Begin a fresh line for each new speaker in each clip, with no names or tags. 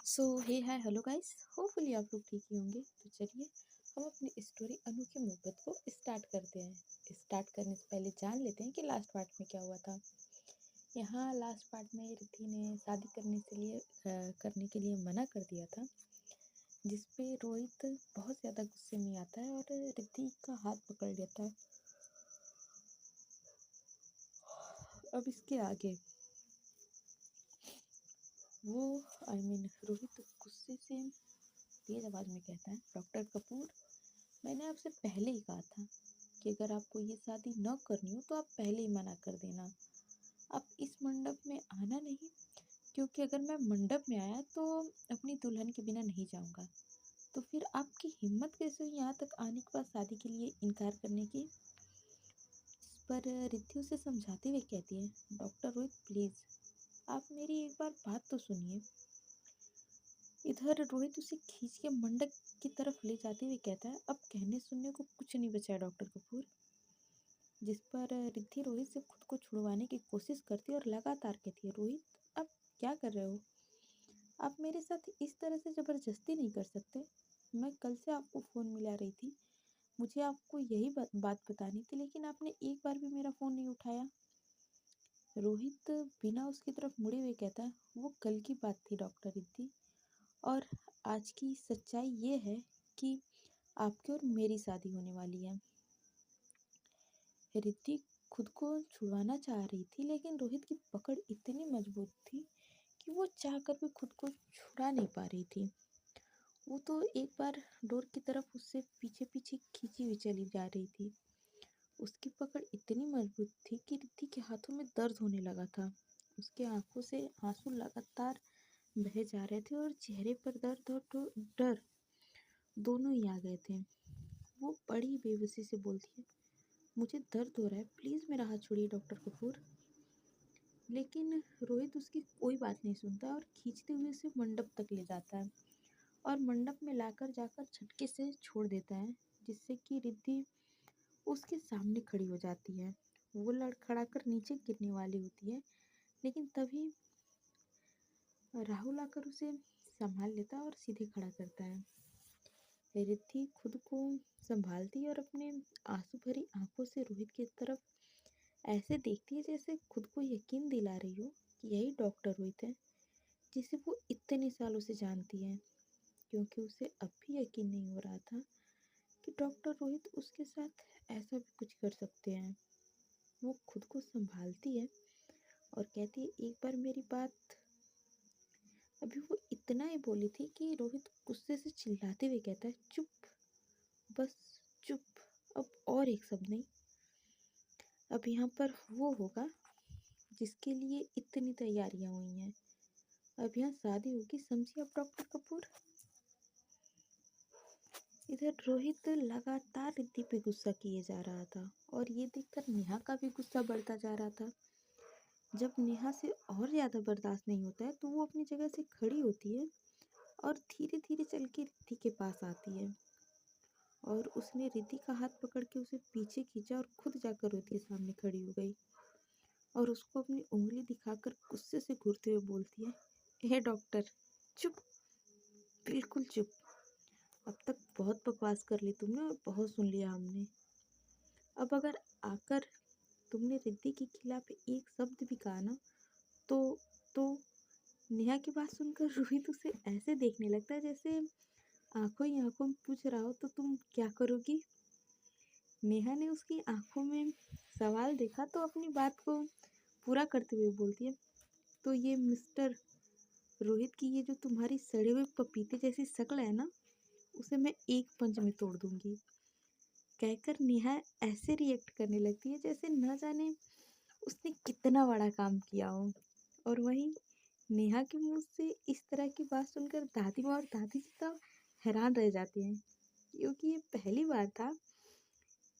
सो हे hi hello guys, hopefully आप लोग ठीक ही होंगे। तो चलिए हम अपनी स्टोरी अनोखी मोहब्बत को स्टार्ट करते हैं। स्टार्ट करने से पहले जान लेते हैं कि लास्ट पार्ट में क्या हुआ था। यहाँ लास्ट पार्ट में रिद्धि ने शादी करने के लिए मना कर दिया था, जिस पे रोहित बहुत ज़्यादा गुस्से में आता है और रिद्धि का हाथ पकड़ लेता है। अब इसके आगे वो रोहित गुस्से से तेज आवाज़ में कहता है, डॉक्टर कपूर, मैंने आपसे पहले ही कहा था कि अगर आपको ये शादी न करनी हो तो आप पहले ही मना कर देना। आप इस मंडप में आना नहीं, क्योंकि अगर मैं मंडप में आया तो अपनी दुल्हन के बिना नहीं जाऊंगा। तो फिर आपकी हिम्मत कैसे हुई यहाँ तक आने के बाद शादी के लिए इनकार करने की। इस पर रिद्धि उसे समझाते हुए कहती है, डॉक्टर रोहित प्लीज़, आप मेरी एक बार बात तो सुनिए। इधर रोहित उसे खींच के मंडप की तरफ ले जाते हुए कहता है, अब कहने सुनने को कुछ नहीं बचा है डॉक्टर कपूर। जिस पर रिद्धि रोहित से खुद को छुड़वाने की कोशिश करती है और लगातार कहती है, रोहित आप क्या कर रहे हो? आप मेरे साथ इस तरह से ज़बरदस्ती नहीं कर सकते। मैं कल से आपको फ़ोन मिला रही थी, मुझे आपको यही बात बतानी थी, लेकिन आपने एक बार भी मेरा फ़ोन नहीं उठाया। रोहित बिना उसकी तरफ मुड़े हुए कहता है, वो कल की बात थी डॉक्टर रिद्धि, और आज की सच्चाई ये है कि आपकी और मेरी शादी होने वाली है। रिद्धि खुद को छुड़वाना चाह रही थी, लेकिन रोहित की पकड़ इतनी मजबूत थी कि वो चाहकर भी खुद को छुड़ा नहीं पा रही थी। वो तो एक बार डोर की तरफ उससे पीछे पीछे खींची हुई चली जा रही थी। उसकी पकड़ इतनी मजबूत थी कि रिद्धि के हाथों में दर्द होने लगा था। उसके आंखों से आंसू लगातार बहे जा रहे थे और चेहरे पर दर्द और डर दोनों ही आ गए थे। वो बड़ी बेबसी से बोलती है, मुझे दर्द हो रहा है, प्लीज़ मेरा हाथ छोड़िए डॉक्टर कपूर। लेकिन रोहित उसकी कोई बात नहीं सुनता और खींचते हुए उसे मंडप तक ले जाता है और मंडप में लाकर जाकर झटके से छोड़ देता है, जिससे कि रिद्धि उसके सामने खड़ी हो जाती है। वो लड़खड़ाकर नीचे गिरने वाली होती है, लेकिन तभी राहुल आकर उसे संभाल लेता है और सीधे खड़ा करता है। रिद्धि खुद को संभालती है और अपने आंसू भरी आंखों से रोहित की तरफ ऐसे देखती है जैसे खुद को यकीन दिला रही हो कि यही डॉक्टर रोहित है, जिसे वो इतने सालों से जानती है। क्योंकि उसे अब भी यकीन नहीं हो रहा था कि डॉक्टर रोहित उसके साथ ऐसा भी कुछ कर सकते हैं। वो खुद को संभालती है और कहती है, एक बार मेरी बात। अभी वो इतना ही बोली थी कि रोहित गुस्से से चिल्लाते हुए कहता है, चुप, बस चुप, अब और एक शब्द नहीं। अब यहाँ पर वो होगा जिसके लिए इतनी तैयारियां हुई हैं। अब यहाँ शादी होगी, समझिए आप डॉक्टर कपूर। इधर रोहित लगातार रिद्धि पे गुस्सा किए जा रहा था और ये देखकर नेहा का भी गुस्सा बढ़ता जा रहा था। जब नेहा से और ज़्यादा बर्दाश्त नहीं होता है तो वो अपनी जगह से खड़ी होती है और धीरे धीरे चल के रिद्धि के पास आती है और उसने रिद्धि का हाथ पकड़ के उसे पीछे खींचा और खुद जाकर रिद्धि के सामने खड़ी हो गई और उसको अपनी उंगली दिखाकर गुस्से से घूरते हुए बोलती है, हे डॉक्टर, चुप, बिल्कुल चुप। अब तक बहुत बकवास कर ली तुमने और बहुत सुन लिया हमने। अब अगर आकर तुमने रिद्धि के खिलाफ एक शब्द भी कहा ना, तो तो नेहा की बात सुनकर रोहित उसे ऐसे देखने लगता है जैसे आंखों ही आंखों में पूछ रहा हो, तो तुम क्या करोगी। नेहा ने उसकी आंखों में सवाल देखा तो अपनी बात को पूरा करते हुए बोलती है, तो ये मिस्टर रोहित की ये जो तुम्हारी सड़े हुए पपीते जैसी शक्ल है ना, उसे मैं एक पंच में तोड़ दूंगी। कहकर नेहा ऐसे रिएक्ट करने लगती है जैसे न जाने उसने कितना बड़ा काम किया हो। और वहीं नेहा के मुंह से इस तरह की बात सुनकर दादी माँ और दादी जी तो हैरान रह जाते हैं, क्योंकि ये पहली बार था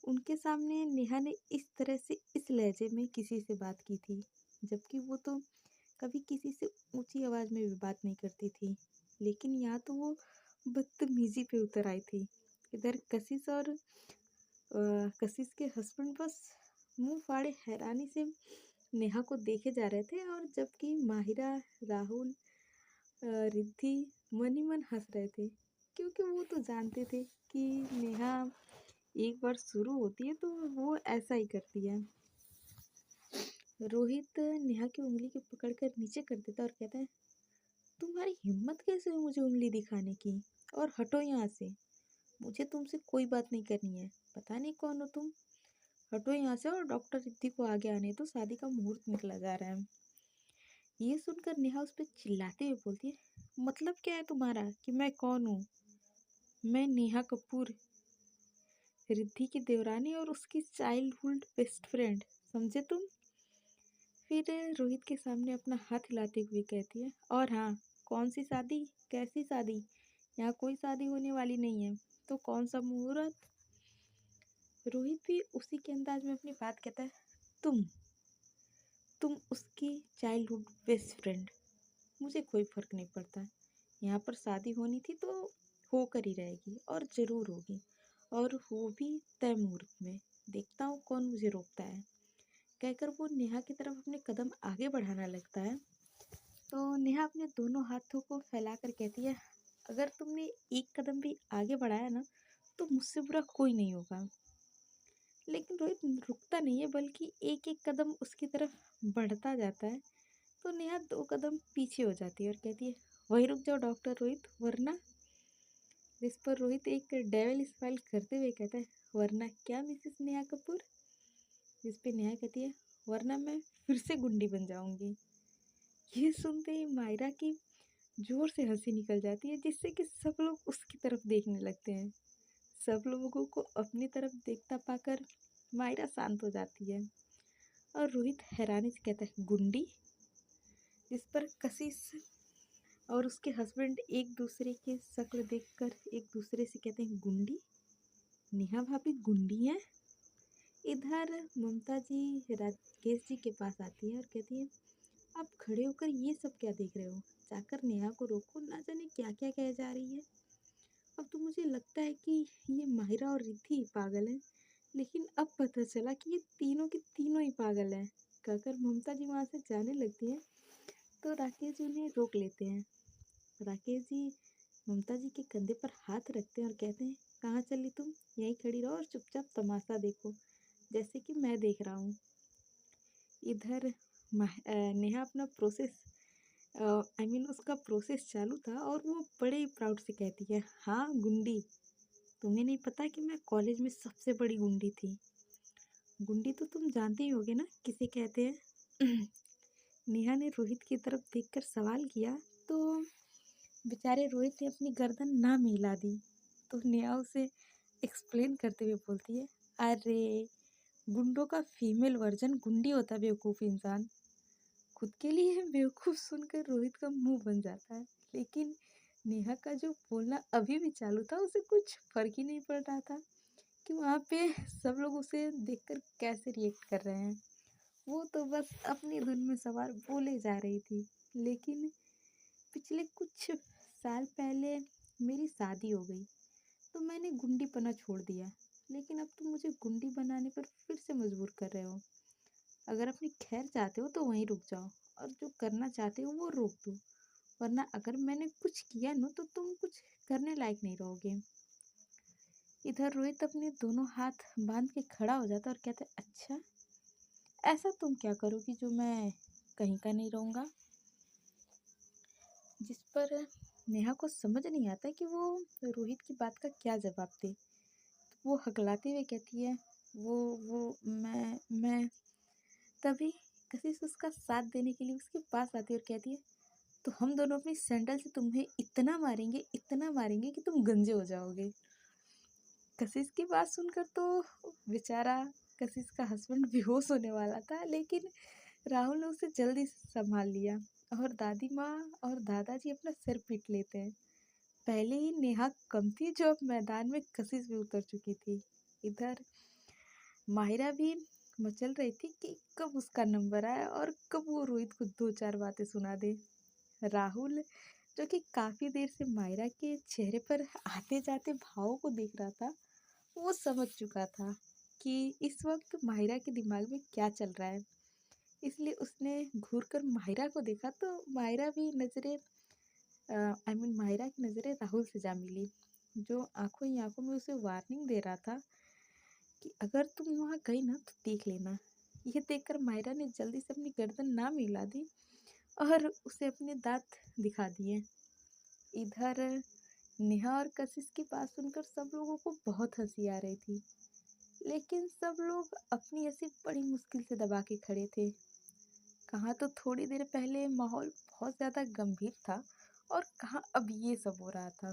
उनके सामने नेहा ने इस तरह से इस लहजे में किसी से बात की थी, जबकि वो तो कभी किसी से ऊंची आवाज़ में भी बात नहीं करती थी। लेकिन यहाँ तो वो बदतमीजी पे उतर आई थी। इधर कशिश के हस्बैंड बस मुंह फाड़े हैरानी से नेहा को देखे जा रहे थे, और जबकि माहिरा, राहुल रिद्धि मन ही मन हंस रहे थे, क्योंकि वो तो जानते थे कि नेहा एक बार शुरू होती है तो वो ऐसा ही करती है। रोहित नेहा की उंगली को पकड़कर नीचे कर देता और कहता है, तुम्हारी हिम्मत कैसे हुई मुझे उंगली दिखाने की, और हटो यहाँ से, मुझे तुमसे कोई बात नहीं करनी है, पता नहीं कौन हो तुम, हटो यहाँ से और डॉक्टर रिद्धि को आगे आने दो, शादी का मुहूर्त निकला जा रहा है। ये सुनकर नेहा उस पर चिल्लाते हुए बोलती है, मतलब क्या है तुम्हारा कि मैं कौन हूँ? मैं नेहा कपूर, रिद्धि की देवरानी और उसकी चाइल्डहुड बेस्ट फ्रेंड, समझे तुम? फिर रोहित के सामने अपना हाथ हिलाते हुए कहती है, और हाँ, कौन सी शादी, कैसी शादी, यहाँ कोई शादी होने वाली नहीं है, तो कौन सा मुहूर्त? रोहित भी उसी के अंदाज में अपनी बात कहता है, तुम तुम उसकी चाइल्डहुड बेस्ट फ्रेंड, मुझे कोई फर्क नहीं पड़ता, यहाँ पर शादी होनी थी तो होकर ही रहेगी और ज़रूर होगी, और वो भी तय मुहूर्त में, देखता हूँ कौन मुझे रोकता है। कहकर वो नेहा की तरफ अपने कदम आगे बढ़ाना लगता है, तो नेहा अपने दोनों हाथों को फैलाकर कहती है, अगर तुमने एक कदम भी आगे बढ़ाया ना तो मुझसे बुरा कोई नहीं होगा। लेकिन रोहित रुकता नहीं है, बल्कि एक एक कदम उसकी तरफ बढ़ता जाता है। तो नेहा दो कदम पीछे हो जाती है और कहती है, वही रुक जाओ डॉक्टर रोहित, वरना। जिस पर रोहित एक डेविल स्माइल करते हुए कहता है, वरना क्या मिसेस नेहा कपूर? जिस पे नेहा कहती है, वरना मैं फिर से गुंडी बन जाऊंगी। ये सुनते ही मायरा की जोर से हंसी निकल जाती है, जिससे कि सब लोग उसकी तरफ देखने लगते हैं। सब लोगों को अपनी तरफ देखता पाकर मायरा शांत हो जाती है और रोहित हैरानी से कहता है, गुंडी? जिस पर कशिश और उसके हस्बैंड एक दूसरे की शक्ल देखकर एक दूसरे से कहते हैं, गुंडी? नेहा भाभी गुंडी हैं? इधर ममता जी राकेश जी के पास आती है और कहती है, आप खड़े होकर ये सब क्या देख रहे हो, जाकर नेहा को रोको, ना जाने क्या क्या कह जा रही है। अब तो मुझे लगता है कि ये माहिरा और रिद्धि पागल हैं, लेकिन अब पता चला कि ये तीनों की तीनों ही पागल हैं। कहकर ममता जी वहाँ से जाने लगती हैं, तो राकेश जी उन्हें रोक लेते हैं। राकेश जी ममता जी के कंधे पर हाथ रखते हैं और कहते हैं, कहाँ चली तुम, यहीं खड़ी रहो और चुपचाप तमाशा देखो, जैसे कि मैं देख रहा हूँ। इधर नेहा अपना प्रोसेस उसका प्रोसेस चालू था और वो बड़े ही प्राउड से कहती है, हाँ गुंडी, तुम्हें नहीं पता कि मैं कॉलेज में सबसे बड़ी गुंडी थी। गुंडी तो तुम जानते ही होगे ना किसे कहते हैं। नेहा ने रोहित की तरफ देखकर सवाल किया, तो बेचारे रोहित ने अपनी गर्दन ना में हिला दी। तो नेहा उसे एक्सप्लेन करते हुए बोलती है, अरे गुंडों का फीमेल वर्जन गुंडी होता है, बेवकूफ़ इंसान। खुद के लिए बेवकूफ़ सुनकर रोहित का मुंह बन जाता है, लेकिन नेहा का जो बोलना अभी भी चालू था उसे कुछ फर्क ही नहीं पड़ रहा था कि वहाँ पे सब लोग उसे देखकर कैसे रिएक्ट कर रहे हैं। वो तो बस अपनी धुन में सवार बोले जा रही थी। लेकिन पिछले कुछ साल पहले मेरी शादी हो गई, तो मैंने गुंडी पना छोड़ दिया, लेकिन अब तुम मुझे गुंडी बनाने पर फिर से मजबूर कर रहे हो। अगर अपनी खैर चाहते हो तो वहीं रुक जाओ, और जो करना चाहते हो वो रोक दो, वरना अगर मैंने कुछ किया न तो तुम कुछ करने लायक नहीं रहोगे। इधर रोहित अपने दोनों हाथ बांध के खड़ा हो जाता और कहता है, अच्छा, ऐसा तुम क्या करोगी जो मैं कहीं का नहीं रहूँगा? जिस पर नेहा को समझ नहीं आता कि वो रोहित की बात का क्या जवाब दे। वो हकलाते हुए कहती है, वो मैं तभी कशिश उसका साथ देने के लिए उसके पास आती है और कहती है, तो हम दोनों अपनी सैंडल से तुम्हें इतना मारेंगे कि तुम गंजे हो जाओगे। कशिश की बात सुनकर तो बेचारा कशिश का हस्बैंड बेहोश होने वाला था, लेकिन राहुल ने उसे जल्दी से संभाल लिया और दादी माँ और दादाजी अपना सिर पीट लेते हैं। पहले ही नेहा कम थी जो अब मैदान में कशिश भी उतर चुकी थी। इधर माहिरा भी मचल रही थी कि कब उसका नंबर आए और कब वो रोहित को दो चार बातें सुना दे। राहुल, जो कि काफी देर से मायरा के चेहरे पर आते जाते भावों को देख रहा था, वो समझ चुका था कि इस वक्त मायरा के दिमाग में क्या चल रहा है। इसलिए उसने घूर कर मायरा को देखा, तो मायरा भी नजरें माहिरा की नज़रें राहुल से जा मिली, जो आंखों ही आंखों में उसे वार्निंग दे रहा था कि अगर तुम वहाँ गई ना तो देख लेना। यह देखकर माहिरा ने जल्दी से अपनी गर्दन ना मिला दी और उसे अपने दांत दिखा दिए। इधर नेहा और कशिश की बात सुनकर सब लोगों को बहुत हंसी आ रही थी, लेकिन सब लोग अपनी हंसी बड़ी मुश्किल से दबा के खड़े थे। कहाँ तो थोड़ी देर पहले माहौल बहुत ज़्यादा गंभीर था और कहाँ अब ये सब हो रहा था।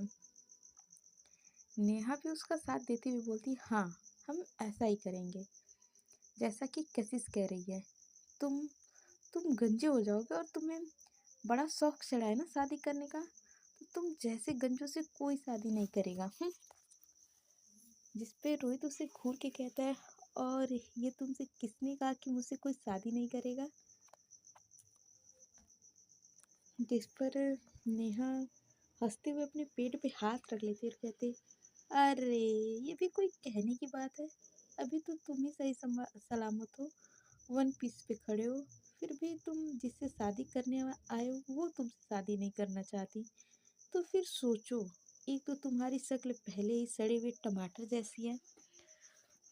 नेहा भी उसका साथ देते हुए बोलती, हाँ हम ऐसा ही करेंगे जैसा कि कशिश कह रही है। तुम तुम गंजे हो जाओगे और तुम्हें बड़ा शौक चढ़ा है ना शादी करने का, तो तुम जैसे गंजों से कोई शादी नहीं करेगा। जिस पे रोहित उसे घूर के कहता है, और ये तुमसे किसने कहा कि मुझसे कोई शादी नहीं करेगा। जिस पर नेहा हंसते हुए अपने पेट पे हाथ रख लेती और कहते, अरे ये भी कोई कहने की बात है, अभी तो तुम ही सही सलामत हो, वन पीस पे खड़े हो, फिर भी तुम जिससे शादी करने आए हो वो तुमसे शादी नहीं करना चाहती। तो फिर सोचो, एक तो तुम्हारी शक्ल पहले ही सड़े हुए टमाटर जैसी है।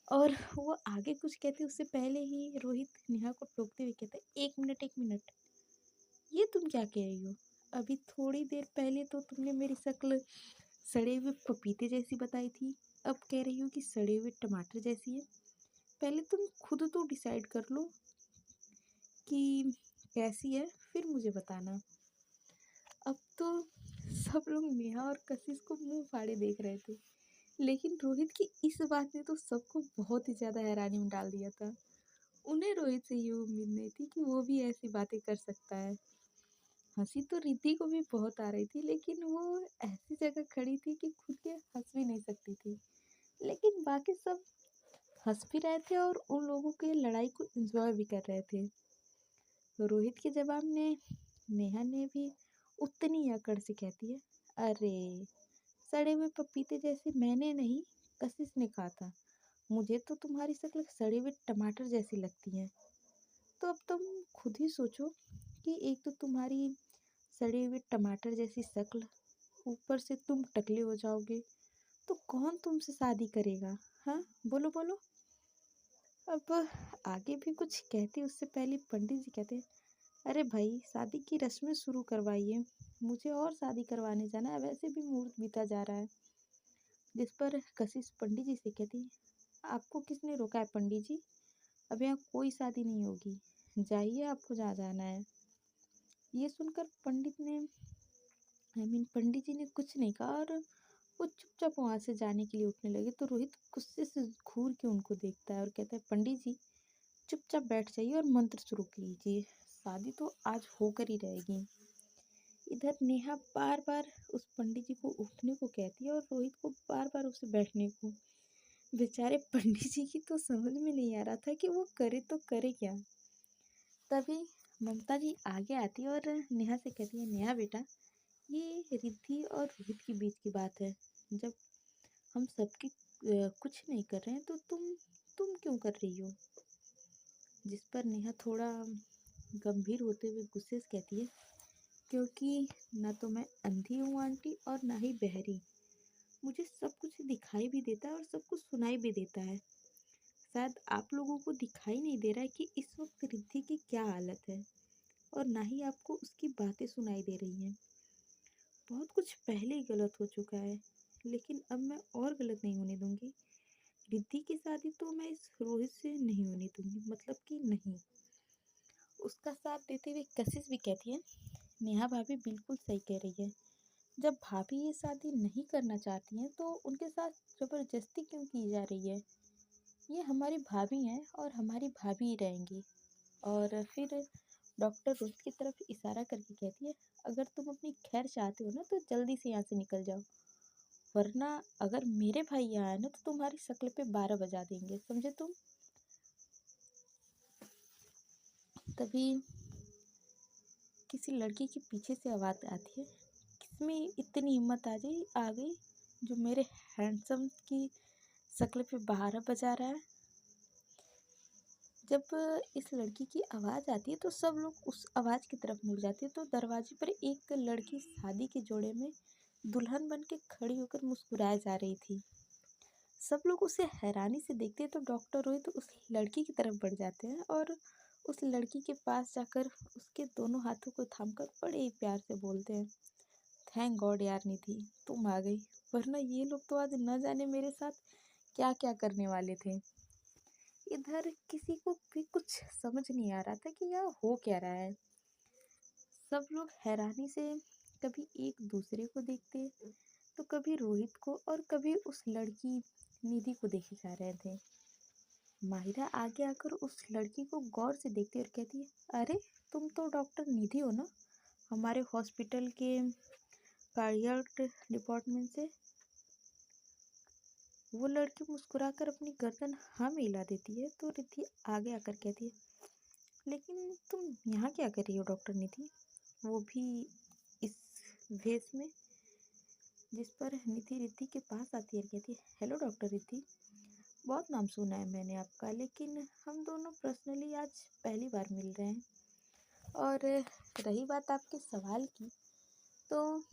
और वो आगे कुछ कहते उससे पहले ही रोहित नेहा को टोकते हुए कहता है, एक मिनट, ये तुम क्या कह रही हो? अभी थोड़ी देर पहले तो तुमने मेरी शक्ल सड़े हुए पपीते जैसी बताई थी, अब कह रही हो कि सड़े हुए टमाटर जैसी है। पहले तुम खुद तो डिसाइड कर लो कि कैसी है, फिर मुझे बताना। अब तो सब लोग नेहा और कशिश को मुंह फाड़े देख रहे थे, लेकिन रोहित की इस बात ने तो सबको बहुत ही ज़्यादा हैरानी में डाल दिया था। उन्हें रोहित से ये उम्मीद नहीं थी कि वो भी ऐसी बातें कर सकता है। हंसी तो रिद्धि को भी बहुत आ रही थी, लेकिन वो ऐसी जगह खड़ी थी कि खुद के हंस भी नहीं सकती थी। लेकिन बाकी सब हंस भी रहे थे और उन लोगों की लड़ाई को एंजॉय भी कर रहे थे। तो रोहित के जवाब ने नेहा ने भी उतनी ही अकड़ से कहती है, अरे सड़े हुए पपीते जैसे मैंने नहीं, कशिश ने कहा था। मुझे तो तुम्हारी शक्ल सड़े हुए टमाटर जैसी लगती है। तो अब तुम खुद ही सोचो कि एक तो तुम्हारी सड़े हुए टमाटर जैसी शक्ल, ऊपर से तुम टकले हो जाओगे, तो कौन तुमसे शादी करेगा? हाँ बोलो बोलो। अब आगे भी कुछ कहते उससे पहले पंडित जी कहते, अरे भाई शादी की रस्में शुरू करवाइए, मुझे और शादी करवाने जाना है, वैसे भी मुहूर्त बीता जा रहा है। जिस पर कशिश पंडित जी से कहती, आपको किसने रोका है पंडित जी? अब यहाँ कोई शादी नहीं होगी, जाइए आपको जहाँ जाना है। ये सुनकर पंडित जी ने कुछ नहीं कहा और वो चुपचाप वहाँ से जाने के लिए उठने लगे। तो रोहित गुस्से से घूर के उनको देखता है और कहता है, पंडित जी चुपचाप बैठ जाइए और मंत्र शुरू कीजिए, शादी तो आज होकर ही रहेगी। इधर नेहा बार बार उस पंडित जी को उठने को कहती है और रोहित को बार बार उसे बैठने को। बेचारे पंडित जी की तो समझ में नहीं आ रहा था कि वो करे तो करे क्या। तभी ममता जी आगे आती है और नेहा से कहती है, नेहा बेटा ये रिद्धि और रोहित के बीच की बात है, जब हम सबकी कुछ नहीं कर रहे हैं तो तुम क्यों कर रही हो? जिस पर नेहा थोड़ा गंभीर होते हुए गुस्से से कहती है, क्योंकि ना तो मैं अंधी हूँ आंटी और ना ही बहरी, मुझे सब कुछ दिखाई भी देता है और सब कुछ सुनाई भी देता है। शायद आप लोगों को दिखाई नहीं दे रहा है कि इस वक्त रिद्धि की क्या हालत है, और ना ही आपको उसकी बातें सुनाई दे रही हैं। बहुत कुछ पहले ही गलत हो चुका है, लेकिन अब मैं और गलत नहीं होने दूंगी। रिद्धि की शादी तो मैं इस रोहित से नहीं होने दूंगी, मतलब कि नहीं। उसका साथ देते हुए कशिश भी कहती है, नेहा भाभी बिल्कुल सही कह रही है, जब भाभी ये शादी नहीं करना चाहती हैं तो उनके साथ जबरदस्ती क्यों की जा रही है? ये हमारी भाभी हैं और हमारी भाभी ही रहेंगी। और फिर डॉक्टर रोहित की तरफ इशारा करके कहती है, अगर तुम अपनी खैर चाहते हो ना तो जल्दी से यहाँ से निकल जाओ, वरना अगर मेरे भाई यहाँ आए ना तो तुम्हारी शक्ल पे 12 बजा देंगे, समझे तुम? तभी किसी लड़की के पीछे से आवाज़ आती है, किसमें इतनी हिम्मत आ गई जो मेरे हैंडसम की शक्ल पे 12 बजा रहा है। जब इस लड़की की आवाज़ आती है तो सब लोग उस आवाज़ की तरफ मुड़ जाते हैं। तो दरवाजे पर एक लड़की शादी के जोड़े में दुल्हन बन के खड़ी होकर मुस्कुराए जा रही थी। सब लोग उसे हैरानी से देखते हैं तो डॉक्टर रोहित उस लड़की की तरफ बढ़ जाते हैं और उस लड़की के पास जाकर उसके दोनों हाथों को थामकर बड़े ही प्यार से बोलते हैं, थैंक गॉड यार निधि, तुम आ गई, वरना ये लोग तो आज न जाने मेरे साथ क्या क्या करने वाले थे। इधर किसी को भी कुछ समझ नहीं आ रहा था कि यह हो क्या रहा है। सब लोग हैरानी से कभी एक दूसरे को देखते तो कभी रोहित को और कभी उस लड़की निधि को देखे जा रहे थे। माहिरा आगे आकर उस लड़की को गौर से देखती और कहती है, अरे तुम तो डॉक्टर निधि हो ना, हमारे हॉस्पिटल के कार्डियक डिपार्टमेंट से। वो लड़की मुस्कुराकर अपनी गर्दन हाँ में हिला देती है तो रिद्धि आगे आकर कहती है, लेकिन तुम यहाँ क्या कर रही हो डॉक्टर निधि, वो भी इस भेष में। जिस पर निधि रिद्धि के पास आती है और कहती है, हेलो डॉक्टर रिद्धि, बहुत नाम सुना है मैंने आपका, लेकिन हम दोनों पर्सनली आज पहली बार मिल रहे हैं। और रही बात आपके सवाल की, तो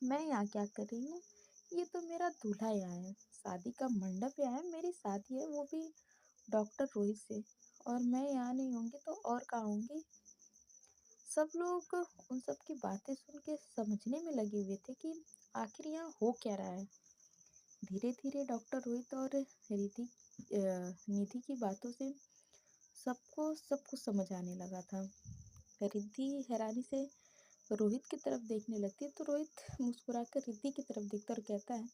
मैं यहाँ क्या कर रही हूँ, ये तो मेरा दूल्हा यहाँ है, शादी का मंडप यहाँ है, मेरी शादी है वो भी डॉक्टर रोहित से, और मैं यहाँ नहीं होंगी तो और कहाँ होंगी। सब लोग उन सब की बातें सुन के समझने में लगे हुए थे कि आखिर यहाँ हो क्या रहा है। धीरे धीरे डॉक्टर रोहित और निधि की बातों से सबको सब कुछ समझ आने लगा था। रिद्धि हैरानी से रोहित की तरफ देखने लगती है तो रोहित मुस्कुराकर रिद्धि की तरफ देखता और कहता है,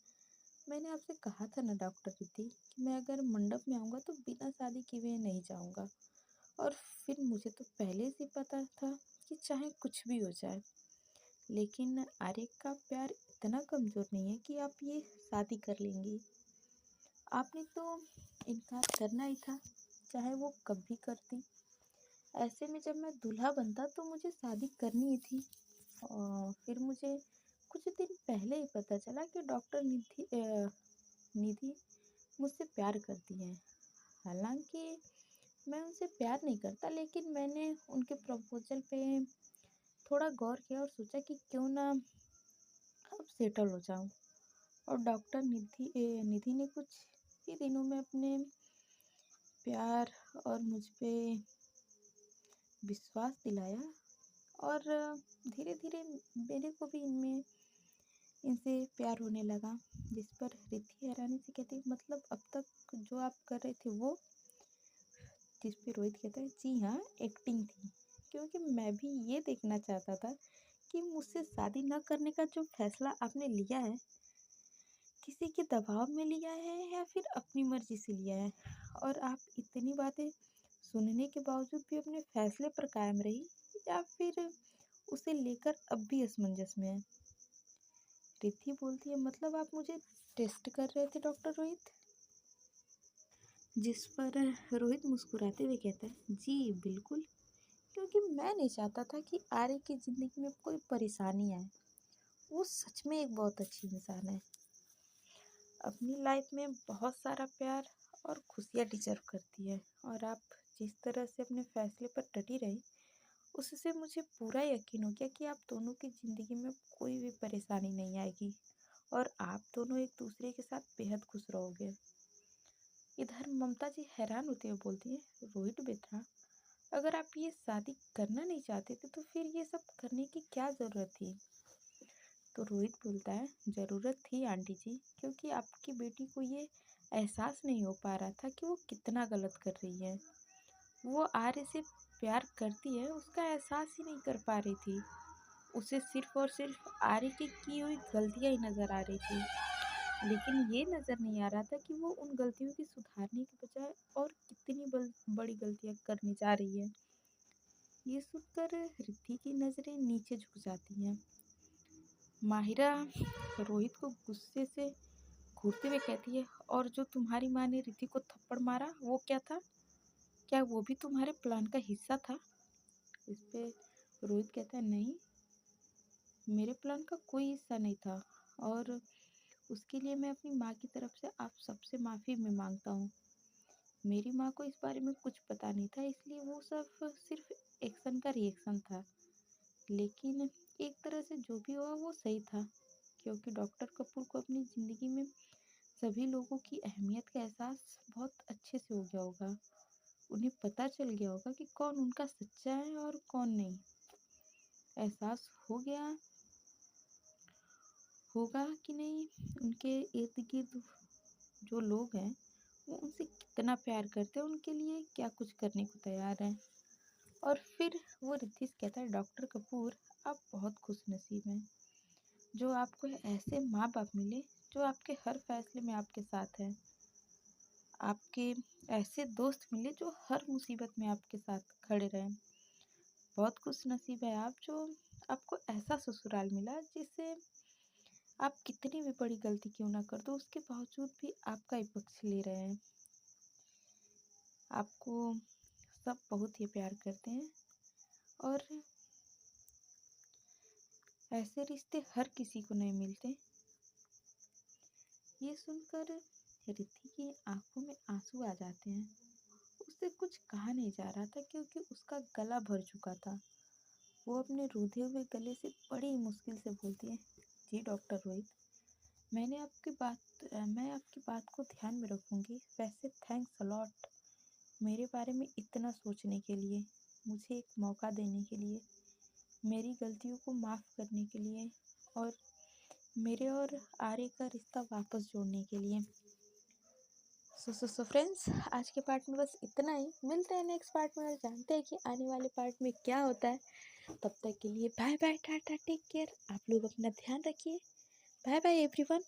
मैंने आपसे कहा था ना डॉक्टर रिद्धि कि मैं अगर मंडप में आऊँगा तो बिना शादी किए हुए नहीं जाऊँगा। और फिर मुझे तो पहले से पता था कि चाहे कुछ भी हो जाए, लेकिन आर्य का प्यार इतना कमज़ोर नहीं है कि आप ये शादी कर लेंगी। आपने तो इनकार करना ही था, चाहे वो कब भी करती। ऐसे में जब मैं दूल्हा बनता तो मुझे शादी करनी ही थी। और फिर मुझे कुछ दिन पहले ही पता चला कि डॉक्टर निधि मुझसे प्यार करती है। हालांकि मैं उनसे प्यार नहीं करता, लेकिन मैंने उनके प्रपोजल पे थोड़ा गौर किया और सोचा कि क्यों ना अब सेटल हो जाऊं। और डॉक्टर निधि ने कुछ ही दिनों में अपने प्यार और मुझ पे विश्वास दिलाया। और धीरे धीरे मेरे को भी इनसे प्यार होने लगा। जिस पर रिद्धि हैरानी से कहती, मतलब अब तक जो आप कर रहे थे वो। जिस पे रोहित कहता है, जी हाँ, एक्टिंग थी, क्योंकि मैं भी ये देखना चाहता था कि मुझसे शादी न करने का जो फैसला आपने लिया है, किसी के दबाव में लिया है या फिर अपनी मर्जी से लिया है। और आप इतनी बातें सुनने के बावजूद भी अपने फैसले पर कायम रही, या फिर उसे लेकर अब भी असमंजस में है। रिद्धि बोलती है, मतलब आप मुझे टेस्ट कर रहे थे डॉक्टर रोहित। जिस पर रोहित मुस्कुराते हुए कहता है, जी बिल्कुल, क्योंकि मैं नहीं चाहता था कि आर्य की ज़िंदगी में कोई परेशानी आए। वो सच में एक बहुत अच्छी इंसान है, अपनी लाइफ में बहुत सारा प्यार और खुशियाँ डिजर्व करती है। और आप जिस तरह से अपने फैसले पर डटी रही, उससे मुझे पूरा यकीन हो गया कि आप दोनों की ज़िंदगी में कोई भी परेशानी नहीं आएगी और आप दोनों एक दूसरे के साथ बेहद खुश रहोगे। इधर ममता जी हैरान होते हुए बोलती है, रोहित बेटा, अगर आप ये शादी करना नहीं चाहते थे तो फिर ये सब करने की क्या ज़रूरत थी। तो रोहित बोलता है, ज़रूरत थी आंटी जी, क्योंकि आपकी बेटी को ये एहसास नहीं हो पा रहा था कि वो कितना गलत कर रही है। वो आर्य से प्यार करती है, उसका एहसास ही नहीं कर पा रही थी। उसे सिर्फ और सिर्फ आर्य की हुई गलतियाँ ही नज़र आ रही थी, लेकिन ये नज़र नहीं आ रहा था कि वो उन गलतियों की सुधारने के बजाय और कितनी बड़ी गलतियाँ करने जा रही है। ये सुनकर रिद्धि की नज़रें नीचे झुक जाती हैं। माहिरा रोहित को गुस्से से घूरते हुए कहती है, और जो तुम्हारी माँ ने रिद्धि को थप्पड़ मारा वो क्या था, क्या वो भी तुम्हारे प्लान का हिस्सा था। इस पे रोहित कहता है, नहीं, मेरे प्लान का कोई हिस्सा नहीं था, और उसके लिए मैं अपनी माँ की तरफ से आप सबसे माफ़ी भी मांगता हूँ। मेरी माँ को इस बारे में कुछ पता नहीं था, इसलिए वो सब सिर्फ एक्शन का रिएक्शन था। लेकिन एक तरह से जो भी हुआ वो सही था, क्योंकि डॉक्टर कपूर को अपनी ज़िंदगी में सभी लोगों की अहमियत का एहसास बहुत अच्छे से हो गया होगा। उन्हें पता चल गया होगा कि कौन उनका सच्चा है और कौन नहीं। एहसास हो गया होगा कि नहीं, उनके इर्द गिर्द जो लोग हैं वो उनसे कितना प्यार करते हैं, उनके लिए क्या कुछ करने को तैयार हैं। और फिर वो रिद्धि से कहता है, डॉक्टर कपूर आप बहुत खुश नसीब हैं जो आपको ऐसे माँ बाप मिले जो आपके हर फैसले में आपके साथ हैं। आपके ऐसे दोस्त मिले जो हर मुसीबत में आपके साथ खड़े रहें। बहुत खुश नसीब है आप जो आपको ऐसा ससुराल मिला जिससे आप कितनी भी बड़ी गलती क्यों ना कर दो उसके बावजूद भी आपका ही पक्ष ले रहे हैं। आपको सब बहुत ही प्यार करते हैं और ऐसे रिश्ते हर किसी को नहीं मिलते। ये सुनकर रिद्धि की आंखों में आंसू आ जाते हैं। उससे कुछ कहा नहीं जा रहा था क्योंकि उसका गला भर चुका था। वो अपने रूधे हुए गले से बड़ी मुश्किल से बोलती है, जी डॉक्टर रोहित, मैं आपकी बात को ध्यान में रखूंगी। वैसे थैंक्स अ लॉट मेरे बारे में इतना सोचने के लिए, मुझे एक मौका देने के लिए, मेरी गलतियों को माफ़ करने के लिए और मेरे और आर्य का रिश्ता वापस जोड़ने के लिए। सो फ्रेंड्स, आज के पार्ट में बस इतना ही। मिलते हैं नेक्स्ट पार्ट में और जानते हैं कि आने वाले पार्ट में क्या होता है। तब तक के लिए bye bye, tata, take care. आप लोग अपना ध्यान रखिए। Bye bye everyone.